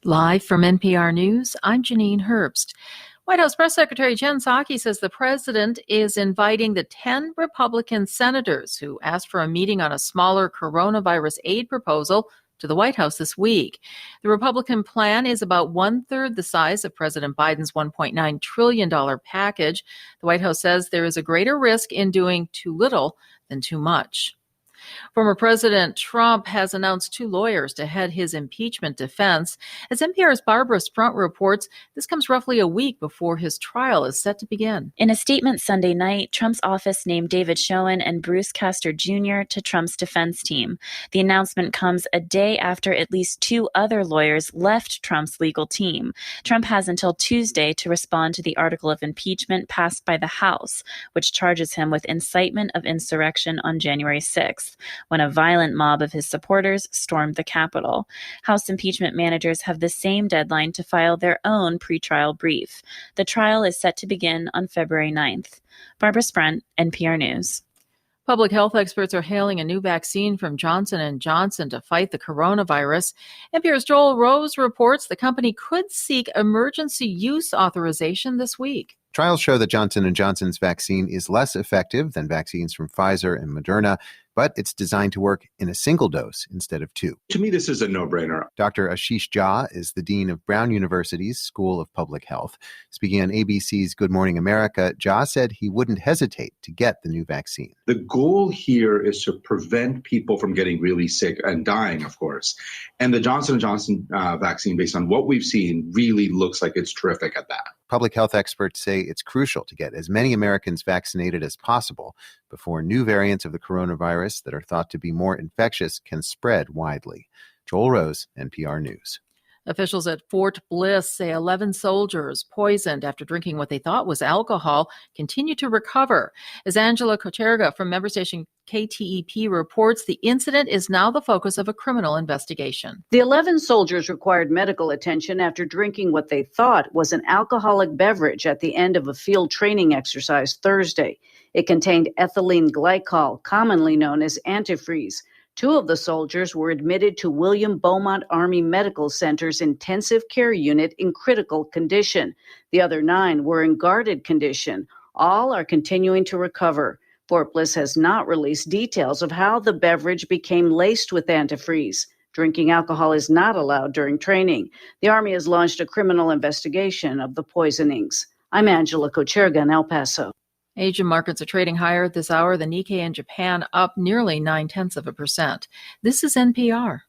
Live from NPR News, I'm Janine Herbst. White House Press Secretary Jen Psaki says the president is inviting the 10 Republican senators who asked for a meeting on a smaller coronavirus aid proposal to the White House this week. The Republican plan is about one-third the size of President Biden's $1.9 trillion package. The White House says there is a greater risk in doing too little than too much. Former President Trump has announced 2 lawyers to head his impeachment defense. As NPR's Barbara Sprunt reports, this comes roughly a week before his trial is set to begin. In a statement Sunday night, Trump's office named David Schoen and Bruce Castor Jr. to Trump's defense team. The announcement comes a day after at least 2 other lawyers left Trump's legal team. Trump has until Tuesday to respond to the article of impeachment passed by the House, which charges him with incitement of insurrection on January 6th. When a violent mob of his supporters stormed the Capitol. House impeachment managers have the same deadline to file their own pretrial brief. The trial is set to begin on February 9th. Barbara Sprunt, NPR News. Public health experts are hailing a new vaccine from Johnson & Johnson to fight the coronavirus. NPR's Joel Rose reports the company could seek emergency use authorization this week. Trials show that Johnson & Johnson's vaccine is less effective than vaccines from Pfizer and Moderna, but it's designed to work in a single dose instead of 2. To me, this is a no-brainer. Dr. Ashish Jha is the dean of Brown University's School of Public Health. Speaking on ABC's Good Morning America, Jha said he wouldn't hesitate to get the new vaccine. The goal here is to prevent people from getting really sick and dying, of course. And the Johnson & Johnson vaccine, based on what we've seen, really looks like it's terrific at that. Public health experts say it's crucial to get as many Americans vaccinated as possible before new variants of the coronavirus that are thought to be more infectious can spread widely. Joel Rose, NPR News. Officials at Fort Bliss say 11 soldiers poisoned after drinking what they thought was alcohol continue to recover. As Angela Kocherga from member station KTEP reports, the incident is now the focus of a criminal investigation. The 11 soldiers required medical attention after drinking what they thought was an alcoholic beverage at the end of a field training exercise Thursday. It contained ethylene glycol, commonly known as antifreeze. 2 of the soldiers were admitted to William Beaumont Army Medical Center's intensive care unit in critical condition. The other 9 were in guarded condition. All are continuing to recover. Fort Bliss has not released details of how the beverage became laced with antifreeze. Drinking alcohol is not allowed during training. The Army has launched a criminal investigation of the poisonings. I'm Angela Kocherga in El Paso. Asian markets are trading higher at this hour. The Nikkei in Japan up nearly 0.9%. This is NPR.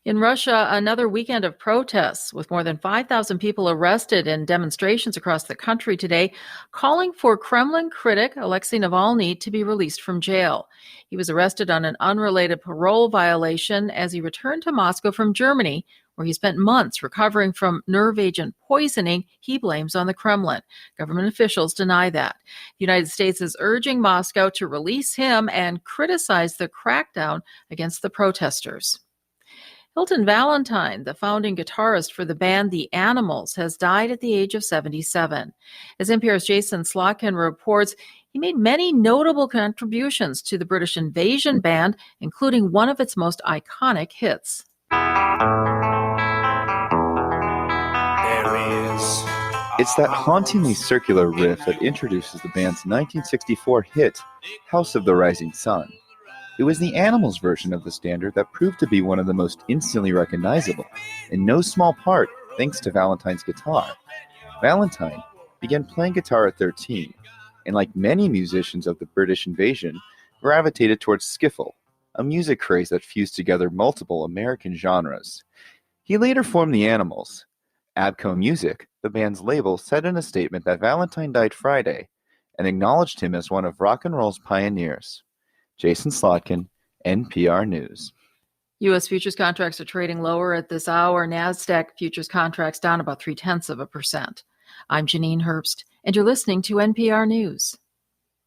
In Russia, another weekend of protests with more than 5,000 people arrested in demonstrations across the country today, calling for Kremlin critic Alexei Navalny to be released from jail. He was arrested on an unrelated parole violation as he returned to Moscow from Germany, where he spent months recovering from nerve agent poisoning he blames on the Kremlin. Government officials deny that. The United States is urging Moscow to release him and criticize the crackdown against the protesters. Hilton Valentine, the founding guitarist for the band The Animals, has died at the age of 77. As NPR's Jason Slotkin reports, he made many notable contributions to the British Invasion band, including one of its most iconic hits. It's that hauntingly circular riff that introduces the band's 1964 hit, House of the Rising Sun. It was the Animals version of the standard that proved to be one of the most instantly recognizable, in no small part thanks to Valentine's guitar. Valentine began playing guitar at 13, and like many musicians of the British Invasion, gravitated towards skiffle, a music craze that fused together multiple American genres. He later formed the Animals. Abco Music, the band's label, said in a statement that Valentine died Friday and acknowledged him as one of rock and roll's pioneers. Jason Slotkin, NPR News. U.S. futures contracts are trading lower at this hour. NASDAQ futures contracts down about 0.3%. I'm Janine Herbst, and you're listening to NPR News.